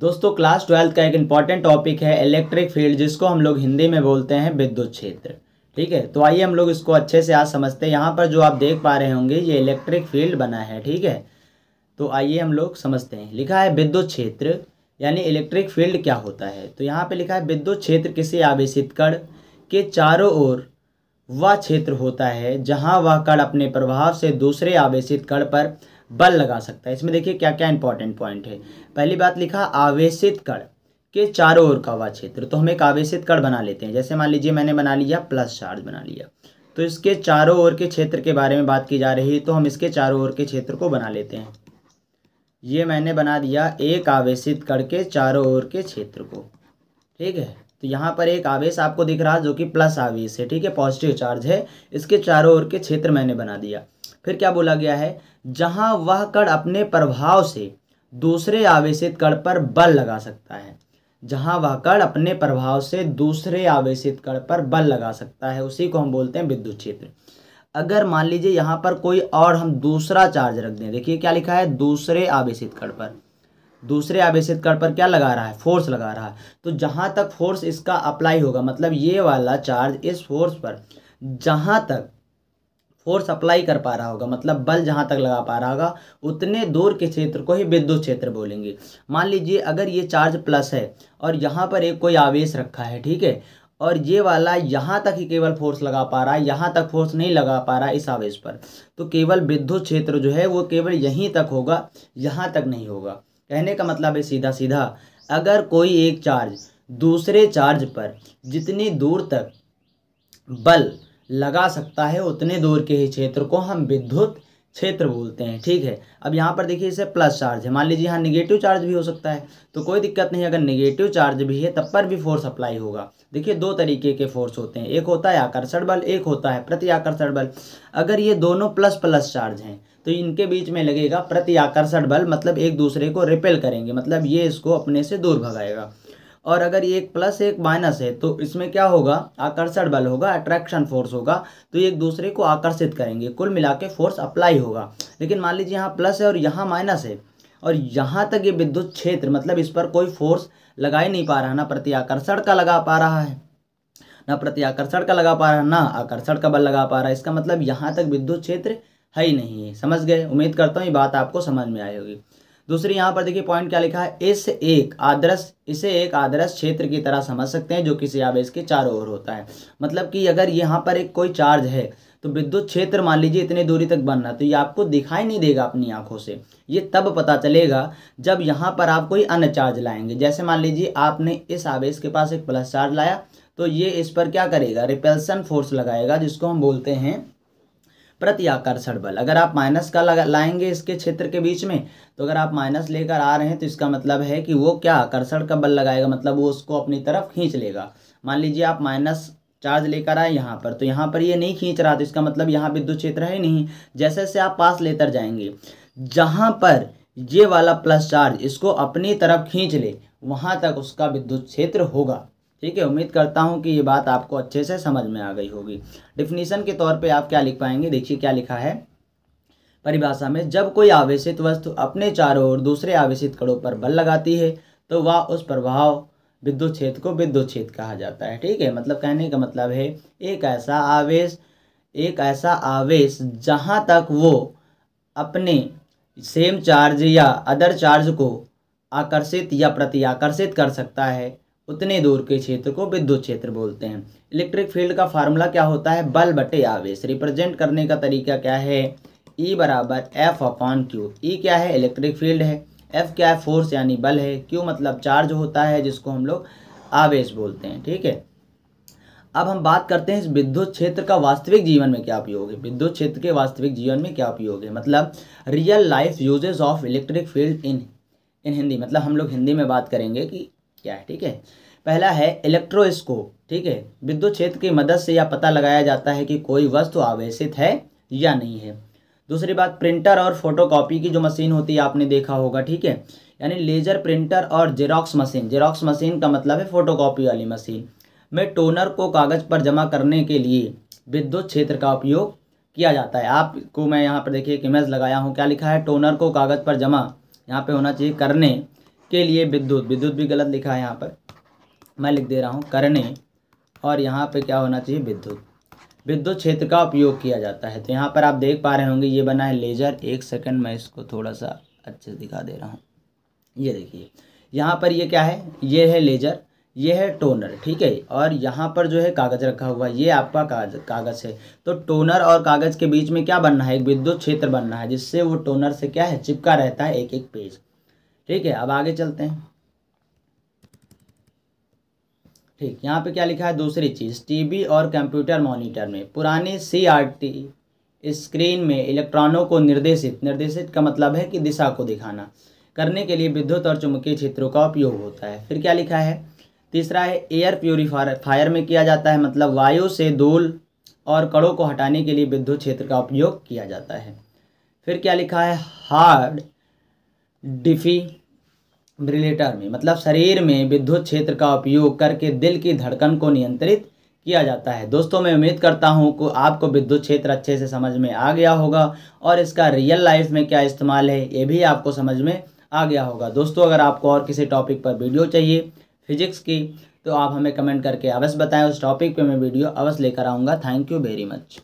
दोस्तों class 12th का एक इम्पॉर्टेंट टॉपिक है इलेक्ट्रिक फील्ड, जिसको हम लोग हिंदी में बोलते हैं विद्युत क्षेत्र। ठीक है, तो आइए हम लोग इसको अच्छे से आज समझते हैं। यहाँ पर जो आप देख पा रहे होंगे ये इलेक्ट्रिक फील्ड बना है। ठीक है, तो आइए हम लोग समझते हैं। लिखा है विद्युत क्षेत्र यानी इलेक्ट्रिक फील्ड क्या होता है। तो यहाँ पे लिखा है विद्युत क्षेत्र किसी आवेशित कण के चारों ओर वह क्षेत्र होता है जहाँ वह कण अपने प्रभाव से दूसरे आवेशित कण पर बल लगा सकता है। इसमें देखिए क्या क्या इंपॉर्टेंट पॉइंट है। पहली बात लिखा आवेशित कण के चारों ओर का वह क्षेत्र। तो हम एक आवेशित कण बना लेते हैं। जैसे मान लीजिए मैंने बना लिया प्लस चार्ज बना लिया, तो इसके चारों ओर के क्षेत्र के बारे में बात की जा रही है, तो हम इसके चारों ओर के क्षेत्र को बना लेते हैं। ये मैंने बना दिया एक आवेशित कण के चारों ओर के क्षेत्र को। ठीक है, तो यहाँ पर एक आवेश आपको दिख रहा है जो कि प्लस आवेश है। ठीक है, पॉजिटिव चार्ज है। इसके चारों ओर के क्षेत्र मैंने बना दिया। फिर क्या बोला गया है, जहाँ वह कण अपने प्रभाव से दूसरे आवेशित कण पर बल लगा सकता है। जहाँ वह कण अपने प्रभाव से दूसरे आवेशित कण पर बल लगा सकता है, उसी को हम बोलते हैं विद्युत क्षेत्र। अगर मान लीजिए यहाँ पर कोई और हम दूसरा चार्ज रख दें, देखिए क्या लिखा है, दूसरे आवेशित कण पर। दूसरे आवेशित कण पर क्या लगा रहा है, फोर्स लगा रहा है। तो जहाँ तक फोर्स इसका अप्लाई होगा, मतलब ये वाला चार्ज इस फोर्स पर जहाँ तक फोर्स अप्लाई कर पा रहा होगा, मतलब बल जहाँ तक लगा पा रहा होगा, उतने दूर के क्षेत्र को ही विद्युत क्षेत्र बोलेंगे। मान लीजिए अगर ये चार्ज प्लस है और यहाँ पर एक कोई आवेश रखा है, ठीक है, और ये वाला यहाँ तक ही केवल फोर्स लगा पा रहा है, यहाँ तक फोर्स नहीं लगा पा रहा है इस आवेश पर, तो केवल विद्युत क्षेत्र जो है वो केवल यहीं तक होगा, यहाँ तक नहीं होगा। कहने का मतलब है सीधा सीधा, अगर कोई एक चार्ज दूसरे चार्ज पर जितनी दूर तक बल लगा सकता है, उतने दूर के ही क्षेत्र को हम विद्युत क्षेत्र बोलते हैं। ठीक है, अब यहाँ पर देखिए इसे प्लस चार्ज है, मान लीजिए यहाँ निगेटिव चार्ज भी हो सकता है, तो कोई दिक्कत नहीं। अगर निगेटिव चार्ज भी है तब पर भी फोर्स अप्लाई होगा। देखिए दो तरीके के फोर्स होते हैं, एक होता है आकर्षण बल, एक होता है प्रति आकर्षण बल। अगर ये दोनों प्लस प्लस चार्ज हैं तो इनके बीच में लगेगा प्रति आकर्षण बल, मतलब एक दूसरे को रिपेल करेंगे, मतलब ये इसको अपने से दूर भगाएगा। और अगर ये एक प्लस एक माइनस है तो इसमें क्या होगा, आकर्षण बल होगा, अट्रैक्शन फोर्स होगा, तो ये एक दूसरे को आकर्षित करेंगे, कुल मिला के फोर्स अप्लाई होगा। लेकिन मान लीजिए यहाँ प्लस है और यहाँ माइनस है, और यहाँ तक ये विद्युत क्षेत्र, मतलब इस पर कोई फोर्स लगा ही नहीं पा रहा, ना प्रति आकर्षण का लगा पा रहा है, ना प्रति आकर्षण का लगा पा रहा है, ना आकर्षण का बल लगा पा रहा है। इसका मतलब यहाँ तक विद्युत क्षेत्र है ही नहीं है। समझ गए? उम्मीद करता हूँ ये बात आपको समझ में आई होगी। दूसरी यहाँ पर देखिए पॉइंट क्या लिखा है, इसे एक आदर्श क्षेत्र की तरह समझ सकते हैं जो किसी आवेश के चारों ओर होता है। मतलब कि अगर यहाँ पर एक कोई चार्ज है तो विद्युत क्षेत्र मान लीजिए इतनी दूरी तक बन रहा है, तो ये आपको दिखाई नहीं देगा अपनी आंखों से, ये तब पता चलेगा जब यहाँ पर आप कोई अन्य चार्ज लाएंगे। जैसे मान लीजिए आपने इस आवेश के पास एक प्लस चार्ज लाया, तो ये इस पर क्या करेगा, रिपल्सन फोर्स लगाएगा, जिसको हम बोलते हैं प्रति आकर्षण बल। अगर आप माइनस का लाएंगे इसके क्षेत्र के बीच में, तो अगर आप माइनस लेकर आ रहे हैं तो इसका मतलब है कि वो क्या आकर्षण का बल लगाएगा, मतलब वो उसको अपनी तरफ खींच लेगा। मान लीजिए आप माइनस चार्ज लेकर आए यहाँ पर, तो यहाँ पर ये नहीं खींच रहा, तो इसका मतलब यहाँ विद्युत क्षेत्र है नहीं। जैसे जैसे आप पास लेकर जाएंगे, जहाँ पर ये वाला प्लस चार्ज इसको अपनी तरफ खींच ले, वहाँ तक उसका विद्युत क्षेत्र होगा। ठीक है, उम्मीद करता हूँ कि ये बात आपको अच्छे से समझ में आ गई होगी। डिफिनीशन के तौर पे आप क्या लिख पाएंगे, देखिए क्या लिखा है परिभाषा में, जब कोई आवेशित वस्तु अपने चारों ओर दूसरे आवेशित कणों पर बल लगाती है तो वह उस प्रभाव विद्युत क्षेत्र को विद्युत क्षेत्र कहा जाता है। ठीक है, मतलब कहने का मतलब है एक ऐसा आवेश जहाँ तक वो अपने सेम चार्ज या अदर चार्ज को आकर्षित या प्रति आकर्षित कर सकता है, उतने दूर के क्षेत्र को विद्युत क्षेत्र बोलते हैं। इलेक्ट्रिक फील्ड का फार्मूला क्या होता है, बल बटे आवेश। रिप्रेजेंट करने का तरीका क्या है, E बराबर F/Q। E क्या है, इलेक्ट्रिक फील्ड है, F क्या है, फोर्स यानी बल है, Q मतलब चार्ज होता है जिसको हम लोग आवेश बोलते हैं। ठीक है, अब हम बात करते हैं इस विद्युत क्षेत्र का वास्तविक जीवन में क्या उपयोग है। विद्युत क्षेत्र के वास्तविक जीवन में क्या उपयोग है, मतलब real life uses of electric field इन हिंदी, मतलब हम लोग हिंदी में बात करेंगे कि क्या है। ठीक है, पहला है इलेक्ट्रोस्कोप। ठीक है, विद्युत क्षेत्र की मदद से यह पता लगाया जाता है कि कोई वस्तु आवेशित है या नहीं है। दूसरी बात, प्रिंटर और फोटोकॉपी की जो मशीन होती है आपने देखा होगा। ठीक है, यानी लेजर प्रिंटर और जेरोक्स मशीन का मतलब है फोटोकॉपी वाली मशीन में टोनर को कागज पर जमा करने के लिए विद्युत क्षेत्र का उपयोग किया जाता है। आपको मैं यहाँ पर देखिए एक इमेज लगाया हूँ, क्या लिखा है, टोनर को कागज पर जमा, यहाँ पे होना चाहिए करने के लिए विद्युत, विद्युत भी गलत लिखा है यहाँ पर, मैं लिख दे रहा हूँ करने, और यहाँ पे क्या होना चाहिए विद्युत, विद्युत क्षेत्र का उपयोग किया जाता है। तो यहाँ पर आप देख पा रहे होंगे ये बना है लेजर। एक सेकंड मैं इसको थोड़ा सा अच्छे से दिखा दे रहा हूँ। ये देखिए यहाँ पर ये क्या है, ये है लेजर, ये है टोनर, ठीक है। और यहाँ पर जो है कागज़ रखा हुआ, ये आपका कागज़ है। तो टोनर और कागज़ के बीच में क्या बनना है, एक विद्युत क्षेत्र बनना है, जिससे वो टोनर से क्या है चिपका रहता है एक एक पेज, ठीक है। अब आगे चलते हैं। ठीक, यहाँ पे क्या लिखा है, दूसरी चीज़, टीवी और कंप्यूटर मॉनिटर में पुरानी सीआरटी स्क्रीन में इलेक्ट्रॉनों को निर्देशित का मतलब है कि दिशा को दिखाना, करने के लिए विद्युत और चुंबकीय क्षेत्रों का उपयोग होता है। फिर क्या लिखा है, तीसरा है एयर प्यूरीफायर में किया जाता है, मतलब वायु से धूल और कणों को हटाने के लिए विद्युत क्षेत्र का उपयोग किया जाता है। फिर क्या लिखा है, हार्ट डिफिब्रिलेटर में, मतलब शरीर में विद्युत क्षेत्र का उपयोग करके दिल की धड़कन को नियंत्रित किया जाता है। दोस्तों मैं उम्मीद करता हूं कि आपको विद्युत क्षेत्र अच्छे से समझ में आ गया होगा और इसका रियल लाइफ में क्या इस्तेमाल है ये भी आपको समझ में आ गया होगा। दोस्तों अगर आपको और किसी टॉपिक पर वीडियो चाहिए फिजिक्स की तो आप हमें कमेंट करके अवश्य बताएं, उस टॉपिक पे मैं वीडियो अवश्य लेकर आऊँगा। Thank you very much.